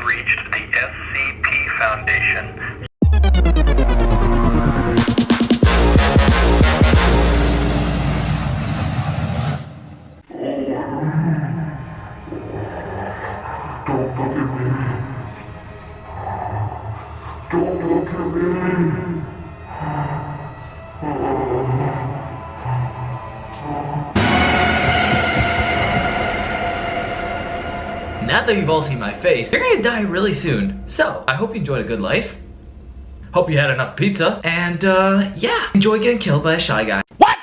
have reached the SCP Foundation. Don't look at me. Don't look at me. Now that you've all seen my face, you're gonna die really soon. So, I hope you enjoyed a good life. Hope you had enough pizza. And, yeah, enjoy getting killed by a shy guy. What?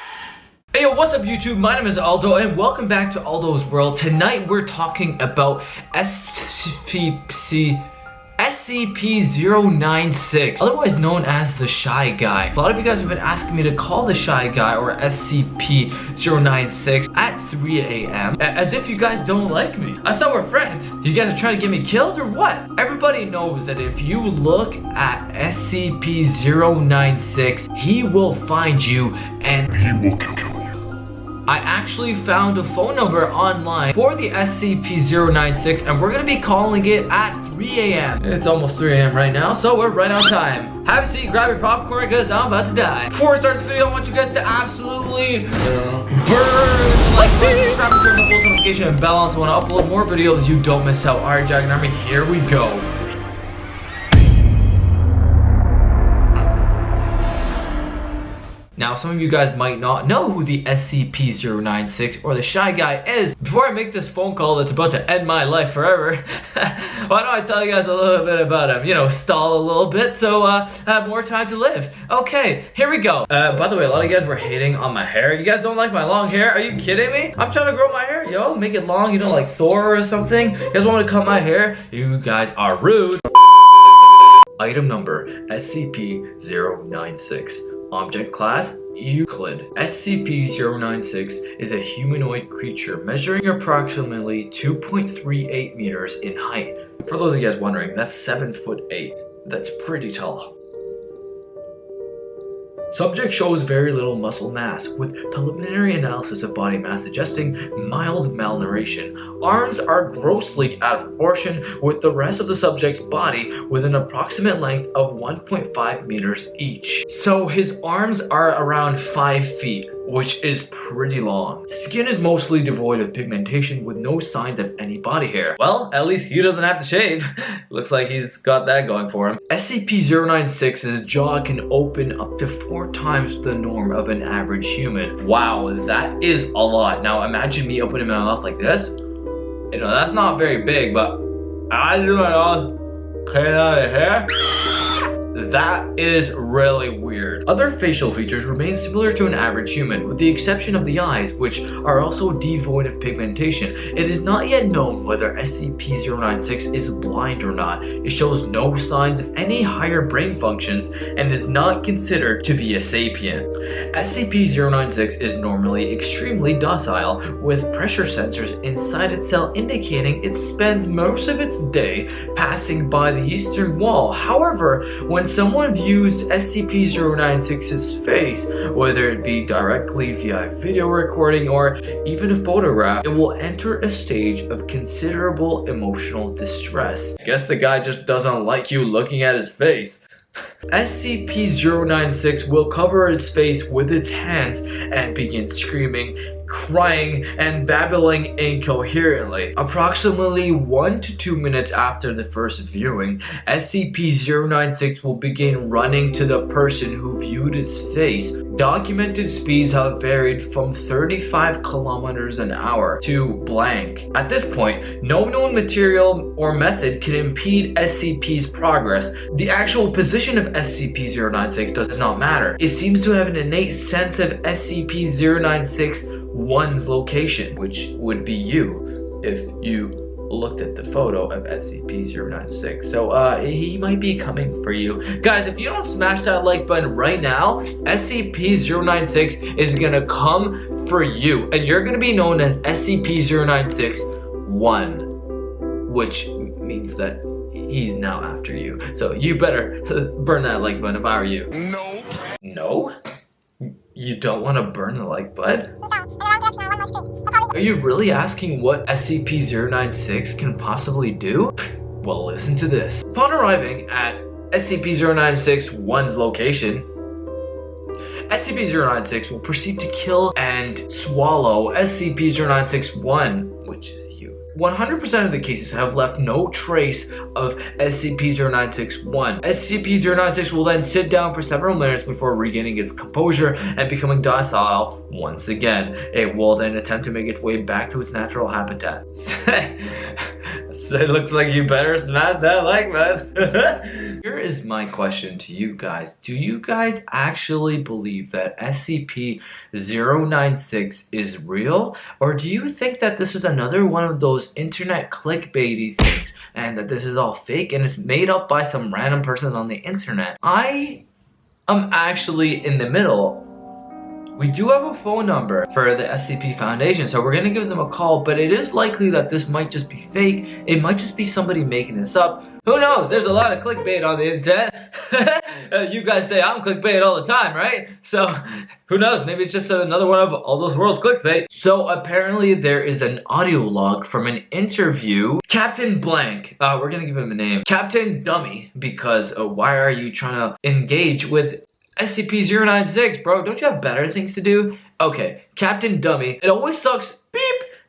Hey yo, what's up YouTube? My name is Aldo and welcome back to Aldo's World. Tonight we're talking about SCP-096, otherwise known as the Shy Guy. A lot of you guys have been asking me to call the Shy Guy or SCP-096 at 3 a.m. as if you guys don't like me. I thought we're friends. You guys are trying to get me killed or what? Everybody knows that if you look at SCP-096, he will find you and he will kill you. I actually found a phone number online for the SCP-096 and we're gonna be calling it at 3 a.m. It's almost 3 a.m. right now, so we're right on time. Have a seat, grab your popcorn because I'm about to die. Before we start this video, I want you guys to absolutely burn like button, subscribe, turn the post notification and bell on so when I upload more videos you don't miss out. Alright, Dragon Army, here we go. Now, some of you guys might not know who the SCP-096 or the Shy Guy is. Before I make this phone call that's about to end my life forever, why don't I tell you guys a little bit about him? You know, stall a little bit so have more time to live. Okay, here we go. By the way, a lot of you guys were hating on my hair. You guys don't like my long hair? Are you kidding me? I'm trying to grow my hair, yo. Make it long, you know, like Thor or something. You guys want me to cut my hair? You guys are rude. Item number, SCP-096. Object class, Euclid. SCP-096 is a humanoid creature measuring approximately 2.38 meters in height. For those of you guys wondering, that's 7'8". That's pretty tall. Subject shows very little muscle mass, with preliminary analysis of body mass suggesting mild malnutrition. Arms are grossly out of proportion with the rest of the subject's body with an approximate length of 1.5 meters each. So his arms are around 5 feet, which is pretty long. Skin is mostly devoid of pigmentation with no signs of any body hair. Well, at least he doesn't have to shave. Looks like he's got that going for him. SCP-096's jaw can open up to 4 times the norm of an average human. Wow, that is a lot. Now imagine me opening my mouth like this. You know, that's not very big, but I do my own clean out of hair. That is really weird. Other facial features remain similar to an average human, with the exception of the eyes, which are also devoid of pigmentation. It is not yet known whether SCP-096 is blind or not. It shows no signs of any higher brain functions and is not considered to be a sapient. SCP-096 is normally extremely docile, with pressure sensors inside its cell indicating it spends most of its day passing by the eastern wall. However, when someone views SCP-096's face, whether it be directly via video recording or even a photograph, it will enter a stage of considerable emotional distress. I guess the guy just doesn't like you looking at his face. SCP-096 will cover its face with its hands and begin screaming, crying, and babbling incoherently. Approximately 1 to 2 minutes after the first viewing, SCP-096 will begin running to the person who viewed its face. Documented speeds have varied from 35 kilometers an hour to blank. At this point, no known material or method can impede SCP's progress. The actual position of SCP-096 does not matter. It seems to have an innate sense of SCP-096-1's location, which would be you if you looked at the photo of SCP-096. So he might be coming for you. Guys, if you don't smash that like button right now, SCP-096 is gonna come for you. And you're gonna be known as SCP-096-1, which means that he's now after you. So you better burn that like button if I were you. No. No? You don't want to burn the like button? Are you really asking what SCP-096 can possibly do? Well, listen to this. Upon arriving at SCP-096-1's location, SCP-096 will proceed to kill and swallow SCP-096-1, which is you. 100% of the cases have left no trace of SCP-096-1. SCP-096 will then sit down for several minutes before regaining its composure and becoming docile once again. It will then attempt to make its way back to its natural habitat. So it looks like you better smash that like button. Here is my question to you guys. Do you guys actually believe that SCP-096 is real? Or do you think that this is another one of those internet clickbaity things and that this is all fake and it's made up by some random person on the internet? I am actually in the middle. We do have a phone number for the SCP Foundation, so we're gonna give them a call, but it is likely that this might just be fake. It might just be somebody making this up. Who knows? There's a lot of clickbait on the internet. You guys say I'm clickbait all the time, right? So, who knows? Maybe it's just another one of all those world's clickbait. So, apparently there is an audio log from an interview. Captain Blank, we're gonna give him a name. Captain Dummy, because why are you trying to engage with SCP-096, bro? Don't you have better things to do? Okay, Captain Dummy, it always sucks, beep,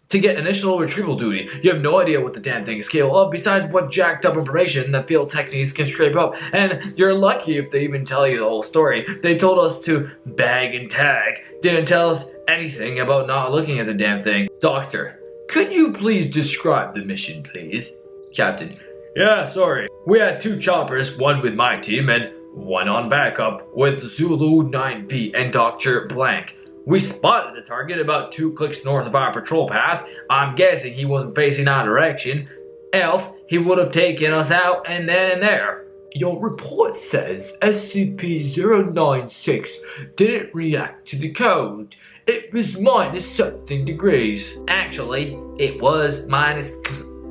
to get initial retrieval duty. You have no idea what the damn thing is capable of besides what jacked up information that field techniques can scrape up. And you're lucky if they even tell you the whole story. They told us to bag and tag. Didn't tell us anything about not looking at the damn thing. Doctor, could you please describe the mission, please? Captain, yeah, sorry. We had 2 choppers, one with my team and one on backup with Zulu 9B and Dr. Blank. We spotted the target about 2 clicks north of our patrol path. I'm guessing he wasn't facing our direction, else he would have taken us out and then and there. Your report says SCP-096 didn't react to the code. It was minus something degrees. Actually, it was minus...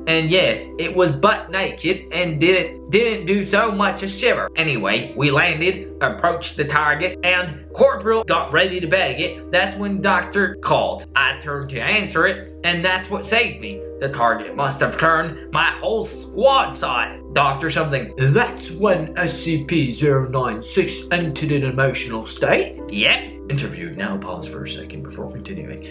And yes, it was butt naked and didn't do so much as shiver. Anyway, we landed, approached the target, and Corporal got ready to bag it. That's when Doctor called. I turned to answer it, and that's what saved me. The target must have turned. My whole squad saw it. Doctor something. That's when SCP-096 entered an emotional state? Yep. Interview. Now pause for a second before continuing.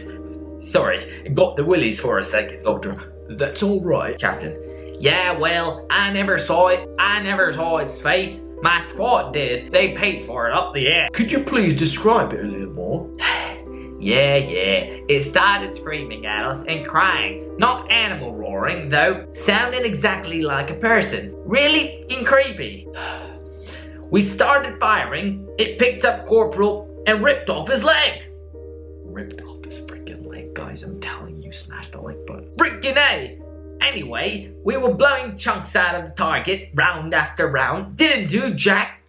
Sorry, got the willies for a second, Doctor. That's alright. Captain. Yeah, well, I never saw it. I never saw its face. My squad did. They paid for it up the air. Could you please describe it a little more? Yeah. It started screaming at us and crying. Not animal roaring, though. Sounding exactly like a person. Really creepy. We started firing. It picked up Corporal and ripped off his leg. Ripped off his freaking leg, guys. I'm telling you, smash the like button. Freaking A! Anyway, we were blowing chunks out of the target, round after round. Didn't do jack.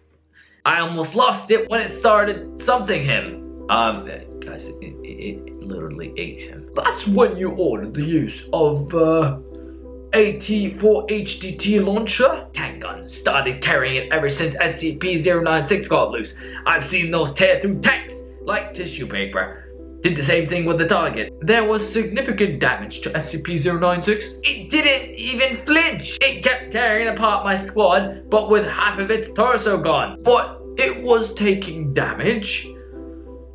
I almost lost it when it started something him. Guys, it literally ate him. That's when you ordered the use of, AT-4 HDT launcher? Tank gun. Started carrying it ever since SCP-096 got loose. I've seen those tear through tanks like tissue paper. Did the same thing with the target. There was significant damage to SCP-096. It didn't even flinch. It kept tearing apart my squad, but with half of its torso gone. But it was taking damage.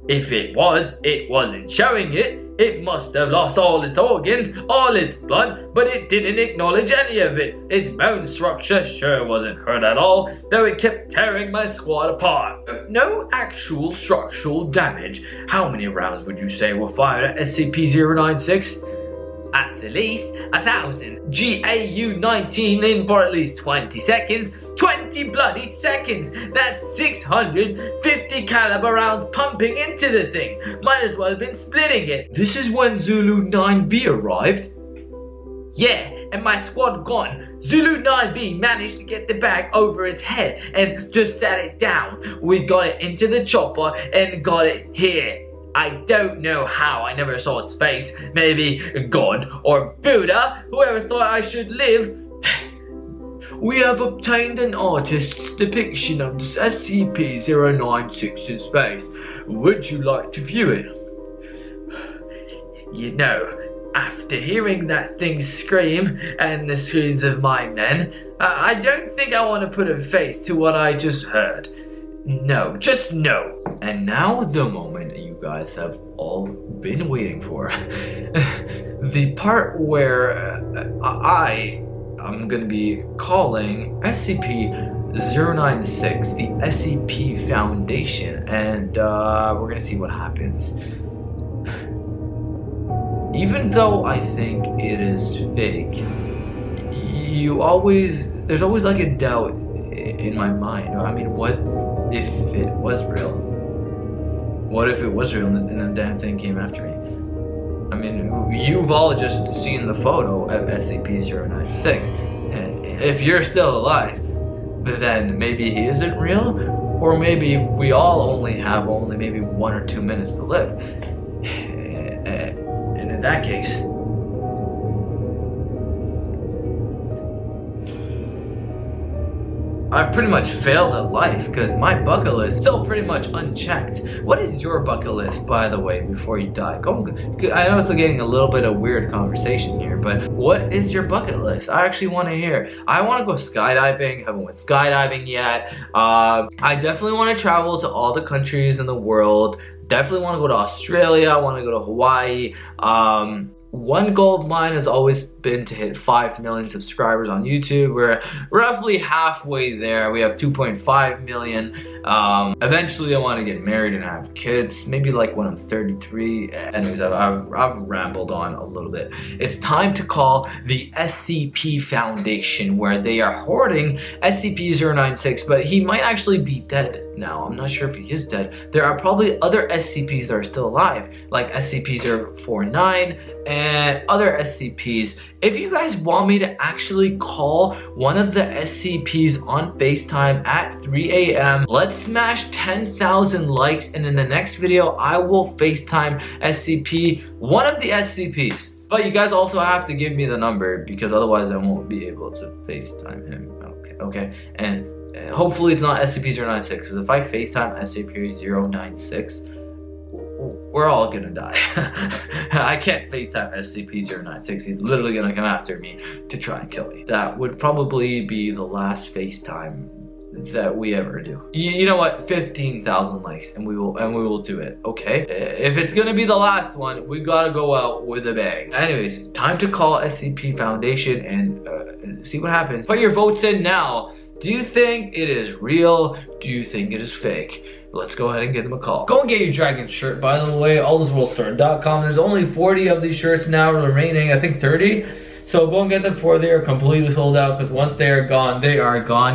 If it wasn't showing it. It must have lost all its organs, all its blood, but it didn't acknowledge any of it. Its bone structure sure wasn't hurt at all, though it kept tearing my squad apart. No actual structural damage. How many rounds would you say were fired at SCP-096? At the least, 1,000. GAU-19 in for at least 20 seconds. 20 bloody seconds! That's 650 caliber rounds pumping into the thing. Might as well have been splitting it. This is when Zulu 9B arrived? Yeah, and my squad gone. Zulu 9B managed to get the bag over its head and just sat it down. We got it into the chopper and got it here. I don't know how, I never saw its face. Maybe God or Buddha, whoever thought I should live. We have obtained an artist's depiction of this SCP-096's face. Would you like to view it? You know, After hearing that thing scream and the screams of my men, I don't think I want to put a face to what I just heard. No, just no. And now the moment you guys have all been waiting for. The part where I'm gonna be calling SCP-096, the SCP Foundation, and we're gonna see what happens. Even though I think it is fake, there's always like a doubt in my mind. I mean, what if it was real? What if it was real and the damn thing came after me? I mean, you've all just seen the photo of SCP-096. If you're still alive, then maybe he isn't real, or maybe we all only have maybe 1 or 2 minutes to live. And in that case, I've pretty much failed at life because my bucket list is still pretty much unchecked. What is your bucket list, by the way, before you die? I know it's getting a little bit of weird conversation here, but what is your bucket list? I actually want to hear. I want to go skydiving. Haven't went skydiving yet. I definitely want to travel to all the countries in the world. Definitely want to go to Australia. I want to go to Hawaii. One goal of mine has always been to hit 5 million subscribers on YouTube. We're roughly halfway there. We have 2.5 million. Eventually I want to get married and have kids, maybe like when I'm 33. Anyways, I've rambled on a little bit. It's time to call the SCP Foundation, where they are hoarding SCP-096, but he might actually be dead now. I'm not sure if he is dead. There are probably other SCPs that are still alive, like SCP-049 and other SCPs. If you guys want me to actually call one of the SCPs on FaceTime at 3 a.m., let's smash 10,000 likes, and in the next video, I will FaceTime one of the SCPs. But you guys also have to give me the number, because otherwise I won't be able to FaceTime him. Okay? And hopefully it's not SCP-096, because if I FaceTime SCP-096, we're all gonna die. I can't FaceTime SCP-096. He's literally gonna come after me to try and kill me. That would probably be the last FaceTime that we ever do. You know what? 15,000 likes, and we will do it. Okay? If it's gonna be the last one, we gotta go out with a bang. Anyways, time to call SCP Foundation and see what happens. Put your votes in now. Do you think it is real? Do you think it is fake? Let's go ahead and give them a call. Go and get your dragon shirt, by the way, alldisworldstore.com. There's only 40 of these shirts now remaining, I think 30. So go and get them before they are completely sold out, because once they are gone,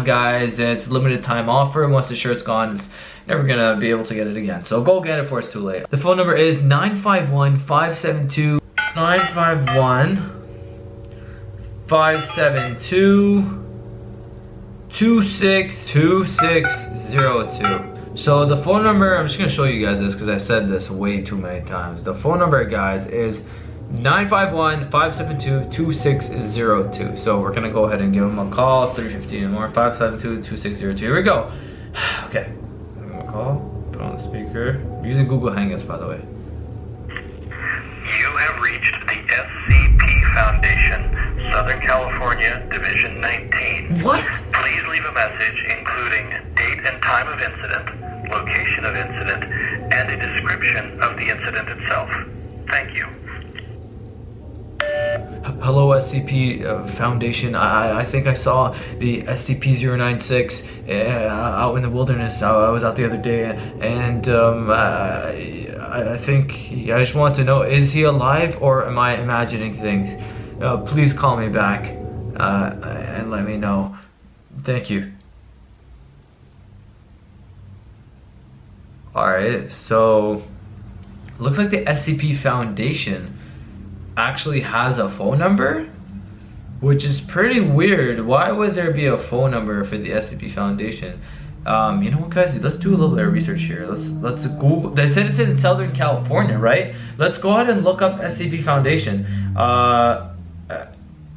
guys. It's a limited time offer. Once the shirt's gone, it's never gonna be able to get it again. So go get it before it's too late. The phone number is 951-572 2602. So the phone number, I'm just gonna show you guys this because I said this way too many times. The phone number, guys, is 951-572-2602. So we're gonna go ahead and give them a call. 315 and more, 572-2602. Here we go. Okay, give them a call. Put on the speaker. I'm using Google Hangouts, by the way. You have reached the SCP Foundation, Southern California, Division 19. What? Please leave a message including date and time of incident, location of incident, and a description of the incident itself. Thank you. Hello, SCP Foundation. I think I saw the SCP-096 out in the wilderness. I was out the other day, and I think I just want to know, is he alive or am I imagining things? Please call me back and let me know. Thank you. Alright, so looks like the SCP Foundation actually has a phone number, which is pretty weird. Why would there be a phone number for the SCP Foundation? You know what, guys? Let's do a little bit of research here. Let's Google. They said it's in Southern California, right? Let's go ahead and look up SCP Foundation.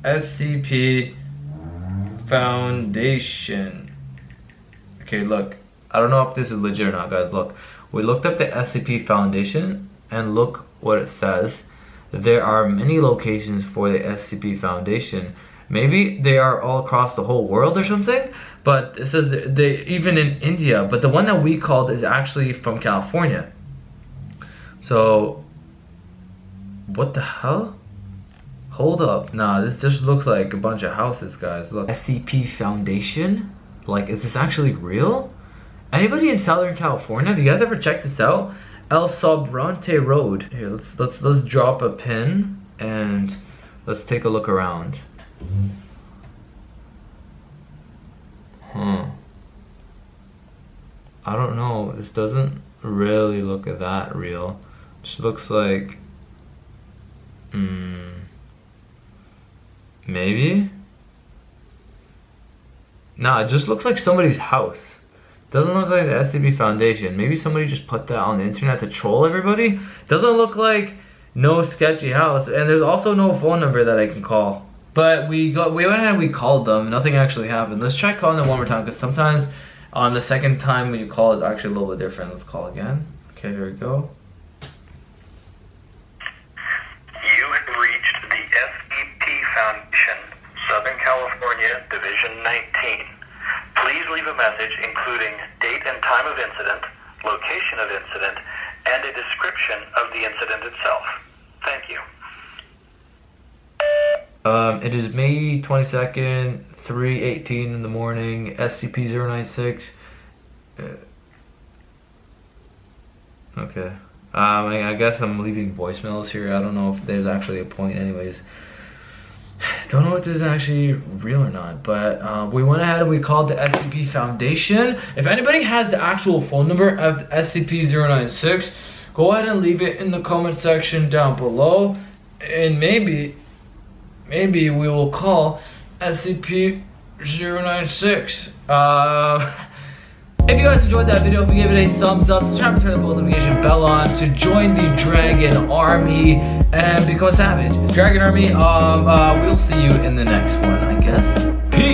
SCP Foundation. Okay, look. I don't know if this is legit or not, guys. Look, we looked up the SCP Foundation and look what it says. there are many locations for the SCP Foundation. Maybe they are all across the whole world or something, but it says they even in India, but the one that we called is actually from California. So, what the hell? Hold up. Nah, this just looks like a bunch of houses, guys. Look. SCP Foundation? Like, is this actually real? Anybody in Southern California? Have you guys ever checked this out? El Sobrante Road. Here, let's drop a pin and let's take a look around. I don't know. This doesn't really look that real. Just looks like maybe? Nah, it just looks like somebody's house. Doesn't look like the SCP Foundation. Maybe somebody just put that on the internet to troll everybody. Doesn't look like no sketchy house, and there's also no phone number that I can call. But we went ahead and we called them. Nothing actually happened. Let's try calling them one more time, because sometimes on the second time when you call, it's actually a little bit different. Let's call again. Okay, here we go. You have reached the SCP Foundation, Southern California, Division 19. Please leave a message including date and time of incident, location of incident, and a description of the incident itself. Thank you. It is May 22nd, 3:18 in the morning, SCP-096. Okay. I guess I'm leaving voicemails here. I don't know if there's actually a point anyways. Don't know if this is actually real or not, but we went ahead and we called the SCP Foundation. If anybody has the actual phone number of SCP-096, go ahead and leave it in the comment section down below, and maybe we will call SCP-096. If you guys enjoyed that video, give it a thumbs up, subscribe, turn the notification bell on to join the Dragon Army and become a savage. Dragon Army, we'll see you in the next one, I guess. Peace!